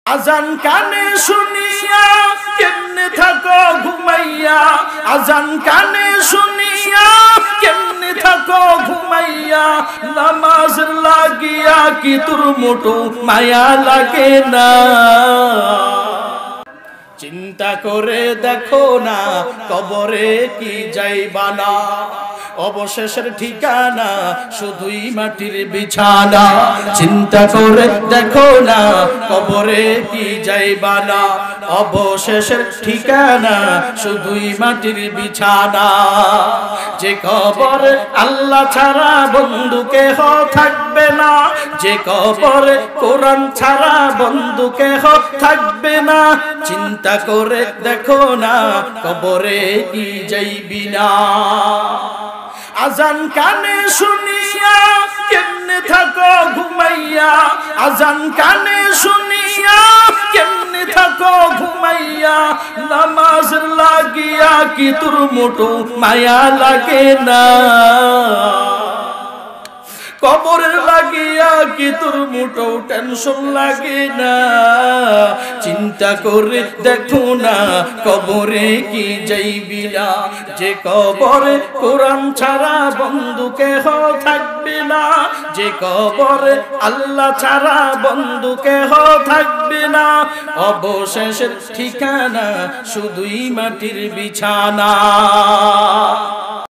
আজান কানে শুনিয়া কেমনে থাকো ঘুমাইয়া, আজান কানে শুনিয়া কেমনে থাকো ঘুমাইয়া, নামাজ লাগিয়া কি তোর মোটো মায়া লাগে না? চিন্তা করে দেখো না কবরে কি যাইবা না, অবশেষের ঠিকানা শুধুই মাটির বিছানা। চিন্তা করে দেখো না কবরে কি যাইবা না, অবশেষের ঠিকানা শুধুই মাটির বিছানা। যে কবরে আল্লাহ ছাড়া বন্ধু কেহ থাকবে না, যে কবরে কোরআন ছাড়া বন্ধু কেহ থাকবে না। চিন্তা করে দেখো না কবরে কি যাইবি না। আজান কানে শুনিয়া কেমনে থাকো ঘুমাইয়া, আজান কানে শুনিয়া কেমনে থাকো ঘুমাইয়া, নামাজ লাগিয়া কি তোর মোটো মায়া লাগে না? কবরের লাগিয়া কি তোর মোটো টেনশন লাগে না? চিন্তা করে দেখো না কবরে কি যাইবি না। যে কবরে কোরআন ছাড়া বন্ধু কেহ থাকবে না, যে কবরে আল্লাহ ছাড়া বন্ধু কেহ থাকবে না, অবশেষের ঠিকানা শুধুই মাটির বিছানা।